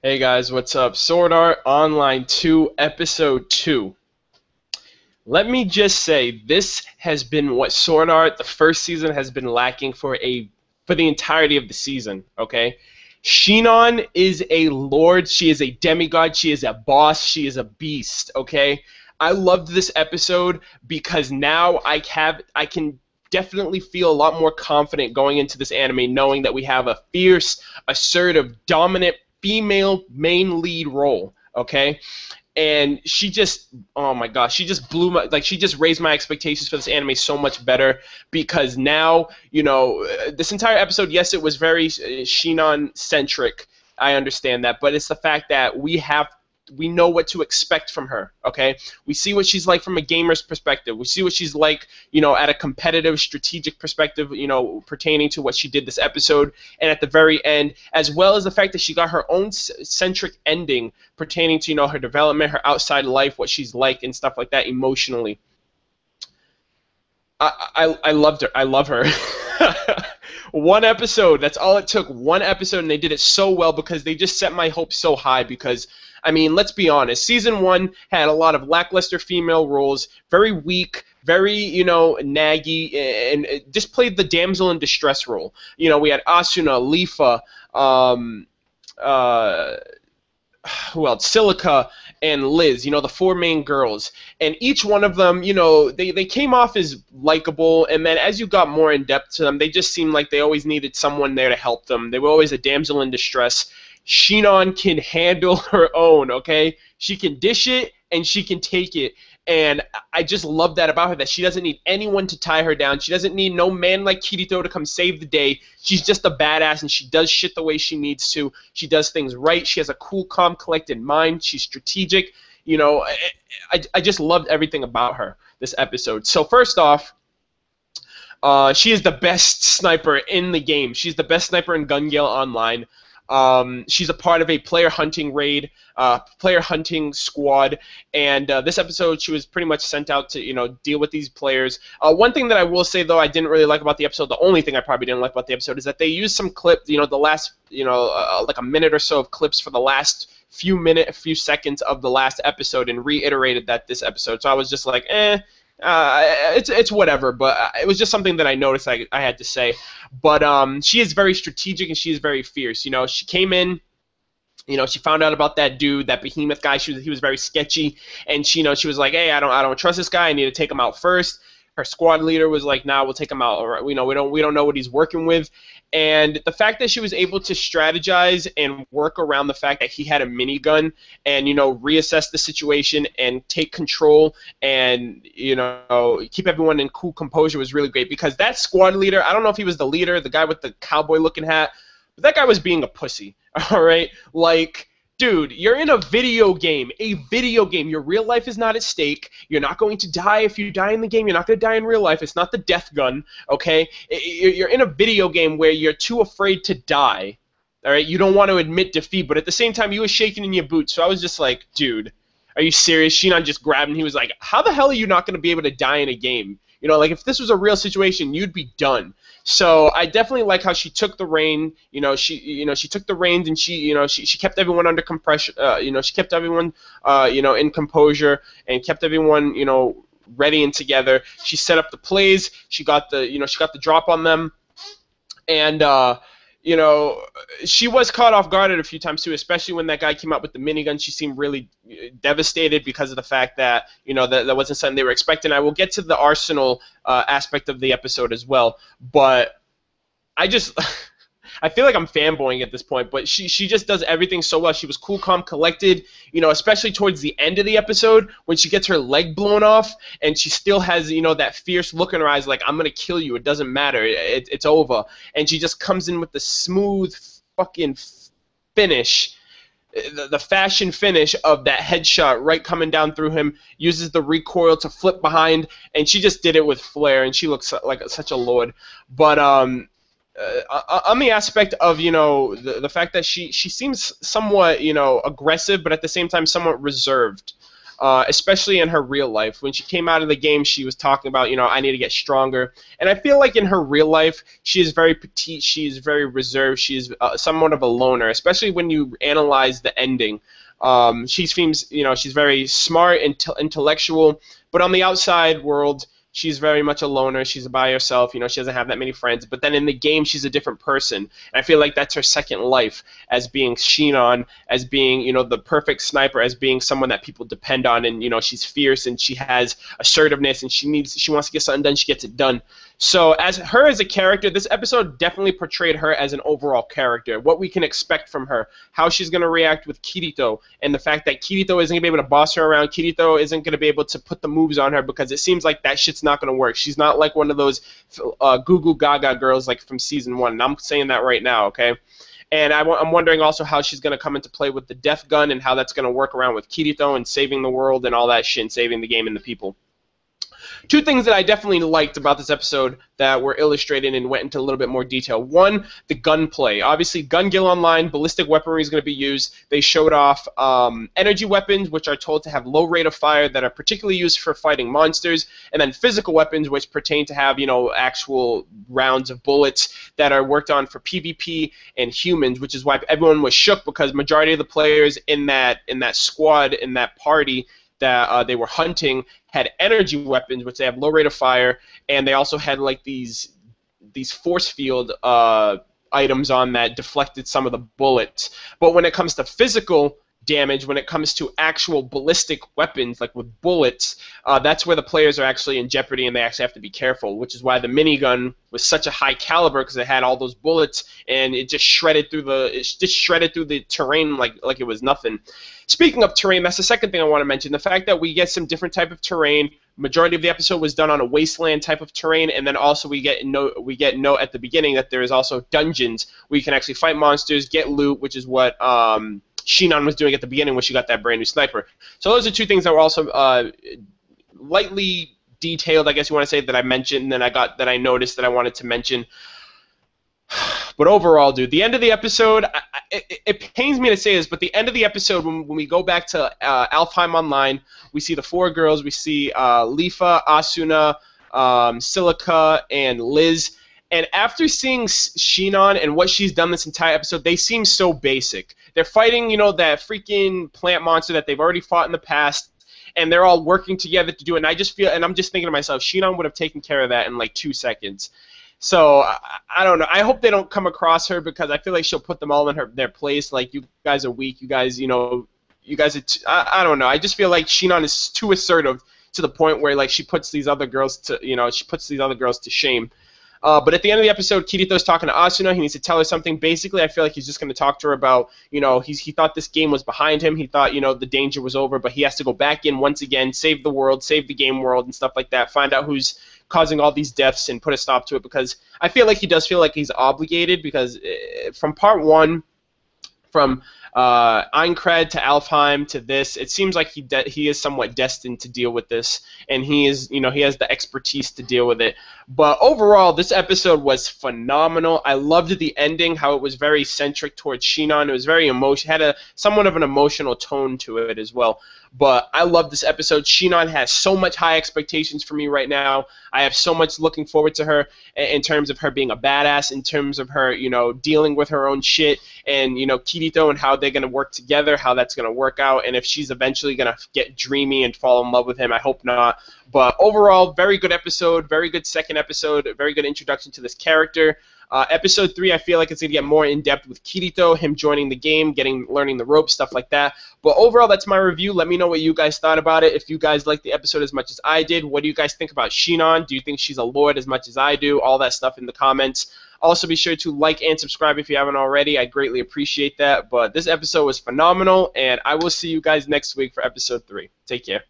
Hey guys, what's up? Sword Art Online 2, Episode 2. Let me just say, this has been what Sword Art, the first season, has been lacking for the entirety of the season, okay? Shinon is a lord, she is a demigod, she is a boss, she is a beast, okay? I loved this episode because now I can definitely feel a lot more confident going into this anime knowing that we have a fierce, assertive, dominant female main lead role, okay? And she just, oh my gosh, she just she just raised my expectations for this anime so much better because now, this entire episode, yes, it was very Shinon centric. I understand that, but it's the fact that we know what to expect from her, okay? We see what she's like from a gamer's perspective. We see what she's like, at a competitive, strategic perspective, pertaining to what she did this episode. And at the very end, as well as the fact that she got her own centric ending pertaining to, her development, her outside life, what she's like, and stuff like that emotionally. I loved her. I love her. One episode, that's all it took. One episode, and they did it so well because they just set my hopes so high because, I mean, let's be honest. Season 1 had a lot of lackluster female roles, very weak, very, naggy, and just played the damsel in distress role. We had Asuna, Lifa, who else? Silica and Liz, the four main girls. And each one of them, they came off as likable, and then as you got more in depth to them, they just seemed like they always needed someone there to help them. They were always a damsel in distress. Shinon can handle her own, okay? She can dish it, and she can take it. And I just love that about her, that she doesn't need anyone to tie her down. She doesn't need no man like Kirito to come save the day. She's just a badass, and she does shit the way she needs to. She does things right. She has a cool, calm, collected mind. She's strategic. I just loved everything about her this episode. So first off, she is the best sniper in the game. She's the best sniper in Gun Gale Online. She's a part of a player hunting raid, player hunting squad, and this episode she was pretty much sent out to deal with these players. One thing that I will say though I didn't really like about the episode, the only thing I probably didn't like about the episode, is that they used some clip, the last like a minute or so of clips for the last few seconds of the last episode and reiterated that this episode. So I was just like, it's whatever, but it was just something that I noticed I had to say. But she is very strategic and she is very fierce. She came in, she found out about that dude, that behemoth guy. He was very sketchy, and she was like, hey, I don't trust this guy. I need to take him out first. Her squad leader was like, nah, we'll take him out. All right, we don't know what he's working with. And the fact that she was able to strategize and work around the fact that he had a minigun and, reassess the situation and take control and, keep everyone in cool composure was really great, because that squad leader, I don't know if he was the leader, the guy with the cowboy-looking hat, but that guy was being a pussy, all right? Like, dude, you're in a video game. Your real life is not at stake. You're not going to die if you die in the game. You're not going to die in real life. It's not the death gun, okay? You're in a video game where you're too afraid to die, all right? You don't want to admit defeat, but at the same time, you were shaking in your boots. So I was just like, dude, are you serious? Shinon just grabbed him. He was like, how the hell are you not going to be able to die in a game? Like if this was a real situation, you'd be done. So I definitely like how she took the reign. She took the reins and she kept everyone under compression. She kept everyone, in composure and kept everyone, ready and together. She set up the plays. She got the drop on them, and she was caught off guard a few times too, especially when that guy came out with the minigun. She seemed really devastated because of the fact that that wasn't something they were expecting. I will get to the arsenal aspect of the episode as well, but I just I feel like I'm fanboying at this point, but she just does everything so well. She was cool, calm, collected, especially towards the end of the episode when she gets her leg blown off and she still has, that fierce look in her eyes like, I'm going to kill you. It doesn't matter. It's over. And she just comes in with the smooth fucking finish, the fashion finish of that headshot right coming down through him, uses the recoil to flip behind, and she just did it with flair, and she looks like such a lord. But, on the aspect of the fact that she seems somewhat aggressive, but at the same time somewhat reserved. especially in her real life. When she came out of the game, she was talking about, I need to get stronger. And I feel like in her real life, she is very petite, she is very reserved, she is somewhat of a loner, especially when you analyze the ending. She seems, she's very smart, intellectual, but on the outside world, she's very much a loner. She's by herself. She doesn't have that many friends. But then in the game, she's a different person. And I feel like that's her second life as being Sinon, as being, the perfect sniper, as being someone that people depend on. And, she's fierce and she has assertiveness and she wants to get something done. She gets it done. So as a character, this episode definitely portrayed her as an overall character. What we can expect from her, how she's going to react with Kirito, and the fact that Kirito isn't going to be able to boss her around. Kirito isn't going to be able to put the moves on her because it seems like that shit's not going to work. She's not like one of those goo goo gaga girls like from season 1. And I'm saying that right now, okay? And I'm wondering also how she's going to come into play with the death gun and how that's going to work around with Kirito and saving the world and all that shit and saving the game and the people. Two things that I definitely liked about this episode that were illustrated and went into a little bit more detail. One, the gunplay. Obviously, Gun Gill Online, ballistic weaponry is going to be used. They showed off energy weapons, which are told to have low rate of fire that are particularly used for fighting monsters, and then physical weapons, which pertain to have, actual rounds of bullets that are worked on for PvP and humans, which is why everyone was shook because majority of the players in that squad, in that party that they were hunting, had energy weapons, which they have low rate of fire, and they also had like these force field items on that deflected some of the bullets. But when it comes to physical damage, when it comes to actual ballistic weapons, like with bullets, that's where the players are actually in jeopardy and they actually have to be careful, which is why the minigun was such a high caliber because it had all those bullets and it just shredded through the terrain like it was nothing. Speaking of terrain, that's the second thing I want to mention, the fact that we get some different type of terrain. Majority of the episode was done on a wasteland type of terrain, and then also we get note at the beginning that there is also dungeons where you can actually fight monsters, get loot, which is what Sinon was doing at the beginning when she got that brand new sniper. So those are two things that were also lightly detailed, I guess you want to say, that I mentioned, and that I noticed that I wanted to mention. But overall, dude, the end of the episode, it pains me to say this, but the end of the episode, when we go back to Alfheim Online, we see the 4 girls. We see Lifa, Asuna, Silica, and Liz. And after seeing Sinon and what she's done this entire episode, they seem so basic. They're fighting, that freaking plant monster that they've already fought in the past, and they're all working together to do it. And I'm just thinking to myself, Sinon would have taken care of that in like 2 seconds. So I don't know. I hope they don't come across her because I feel like she'll put them all in their place. Like, you guys are weak. You guys, you guys are. I don't know. I just feel like Sinon is too assertive to the point where like she puts these other girls to shame. But at the end of the episode, Kirito's talking to Asuna. He needs to tell her something. Basically, I feel like he's just going to talk to her about, he thought this game was behind him. He thought, the danger was over, but he has to go back in once again, save the world, save the game world and stuff like that, find out who's causing all these deaths and put a stop to it, because I feel like he does feel like he's obligated, because from part 1, from Aincrad to Alfheim to this, it seems like he is somewhat destined to deal with this, and he is, he has the expertise to deal with it. But overall, this episode was phenomenal. I loved the ending, how it was very centric towards Sinon. It was very had somewhat of an emotional tone to it as well. But I love this episode. Sinon has so much high expectations for me right now. I have so much looking forward to her in terms of her being a badass, in terms of her, dealing with her own shit, and, Kirito and how they're going to work together, how that's going to work out, and if she's eventually going to get dreamy and fall in love with him. I hope not. But overall, very good episode, very good second episode, very good introduction to this character. Episode 3, I feel like it's going to get more in-depth with Kirito, him joining the game, learning the ropes, stuff like that. But overall, that's my review. Let me know what you guys thought about it. If you guys liked the episode as much as I did, what do you guys think about Sinon? Do you think she's a lord as much as I do? All that stuff in the comments. Also, be sure to like and subscribe if you haven't already. I greatly appreciate that. But this episode was phenomenal, and I will see you guys next week for episode 3. Take care.